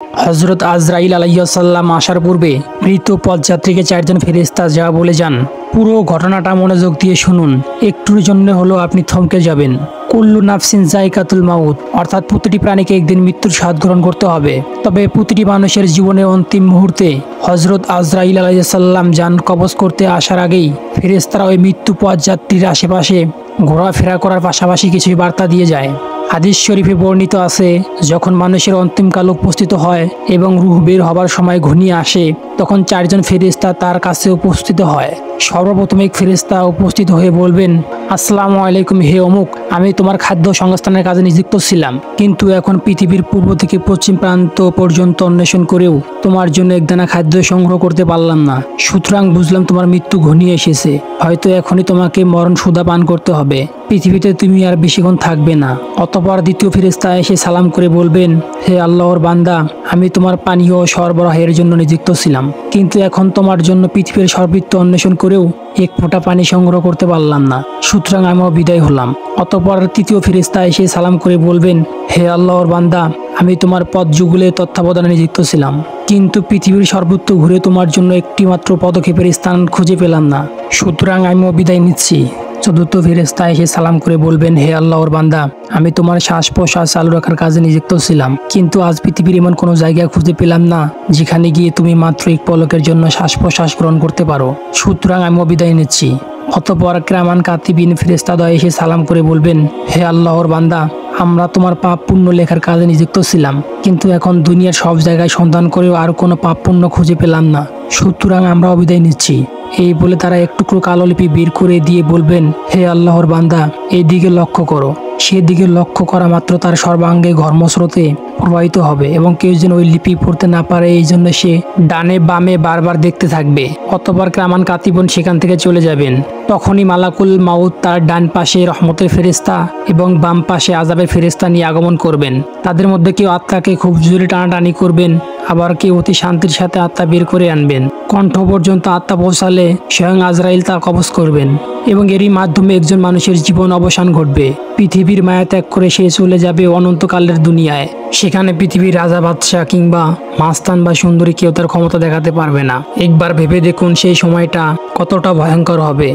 হযরত আজরাইল আলাইহিস সালাম আসার পূর্বে মৃত পথযাত্রীকে চারজন ফেরেশতা যা বলে যান, পুরো ঘটনাটা মনোযোগ দিয়ে শুনুন। একটুর জন্য হলো আপনি থমকে যাবেন। কুল্লু নাফসিন যায়কাতুল মাউত, অর্থাৎ প্রতিটি প্রাণীকে একদিন মৃত্যুর স্বাদ গ্রহণ করতে হবে। তবে প্রতিটি মানুষের জীবনের অন্তিম মুহূর্তে হযরত আজরাইল আলাইহিস সালাম যান কবজ করতে আসার আগেই ফেরেশতারা ওই মৃত্যু পথযাত্রীর আশেপাশে ঘোরাফেরা করার পাশাপাশি কিছুই বার্তা দিয়ে যায়। হাদিস শরীফে বর্ণিত আছে, যখন মানুষের অন্তিমকাল উপস্থিত হয় এবং রূহ বের হবার সময় ঘনিয়ে আসে, তখন চারজন ফেরেশতা তার কাছে উপস্থিত হয়। সর্বপ্রথম এক ফেরেশতা উপস্থিত হয়ে বলবেন, আসসালামু আলাইকুম হে অমুক, আমি তোমার খাদ্য সংস্থানের কাজে নিযুক্ত ছিলাম, কিন্তু এখন পৃথিবীর পূর্ব থেকে পশ্চিম প্রান্ত পর্যন্ত অন্বেষণ করেও তোমার জন্য একদানা খাদ্য সংগ্রহ করতে পারলাম না। সুতরাং বুঝলাম তোমার মৃত্যু ঘনিয়ে এসেছে, হয়তো এখনই তোমাকে মরণ সুধা পান করতে হবে। পৃথিবীতে তুমি আর বেশিক্ষণ থাকবে না। অতঃপর দ্বিতীয় ফেরেশতা এসে সালাম করে বলবেন, হে আল্লাহর বান্দা, আমি তোমার পানীয় সরবরাহের জন্য নিযুক্ত ছিলাম, কিন্তু এখন তোমার জন্য পৃথিবীর সর্বত্র অন্বেষণ করেও এক ফোঁটা পানি সংগ্রহ করতে পারলাম না, সুতরাং আমিও বিদায় হলাম। অতঃপর তৃতীয় ফেরেশতা এসে সালাম করে বলবেন, হে আল্লাহর বান্দা, আমি তোমার পথ যুগলের তত্ত্বাবধানে নিযুক্ত ছিলাম, কিন্তু পৃথিবীর সর্বত্র ঘুরে তোমার জন্য একটি মাত্র পদক্ষেপের স্থান খুঁজে পেলাম না, সুতরাং আমিও বিদায় নিচ্ছি। চতুর্থ ফেরেশতা এসে সালাম করে বলবেন, হে আল্লাহর বান্দা, আমি তোমার শ্বাস প্রশ্বাস চালু রাখার কাজে নিযুক্ত ছিলাম, কিন্তু আজ পৃথিবীর এমন কোনো জায়গা খুঁজে পেলাম না যেখানে গিয়ে তুমি মাত্র এক পলকের জন্য শ্বাস প্রশ্বাস গ্রহণ করতে পারো, সুতরাং আমিও বিদায় নিচ্ছি। অতঃপর কিরামান কাতিবিন ফেরেশতাদ্বয় এসে সালাম করে বলবেন, হে আল্লাহর বান্দা, আমরা তোমার পাপ পুণ্য লেখার কাজে নিযুক্ত ছিলাম, কিন্তু এখন দুনিয়ার সব জায়গায় সন্ধান করেও আর কোনো পাপ পুণ্য খুঁজে পেলাম না, সুতরাং আমরাও বিদায় নিচ্ছি। এই বলে তারা এক টুকরো কালো লিপি বের করে দিয়ে বলবেন, হে আল্লাহর বান্দা, এই দিকে লক্ষ্য করো। সেদিকে লক্ষ্য করা মাত্র তার সর্বাঙ্গে ঘর্মস্রোতে প্রবাহিত হবে এবং কেউ যেন ওই লিপি পড়তে না পারে, এই জন্য সে ডানে বামে বারবার দেখতে থাকবে। অতঃপর কিরামান কাতিবুন সেখান থেকে চলে যাবেন। তখনই মালাকুল মাউত তার ডান পাশে রহমতের ফেরেশতা এবং বাম পাশে আযাবের ফেরেশতা নিয়ে আগমন করবেন। তাদের মধ্যে কেউ আত্মাকে খুব জোরে টানাটানি করবেন, আবার কেউ অতি শান্তির সাথে আত্মা বের করে আনবেন। কণ্ঠ পর্যন্ত আত্মা পৌঁছালে স্বয়ং আজরাইল তা কবজ করবেন এবং এরই মাধ্যমে একজন মানুষের জীবন অবসান ঘটবে। পৃথিবীর মায়া ত্যাগ করে সে চলে যাবে অনন্তকালের দুনিয়ায়। সেখানে পৃথিবীর রাজা বাদশাহ কিংবা মাস্তান বা সুন্দরী কেউ তার ক্ষমতা দেখাতে পারবে না। একবার ভেবে দেখুন সেই সময়টা কতটা ভয়ঙ্কর হবে।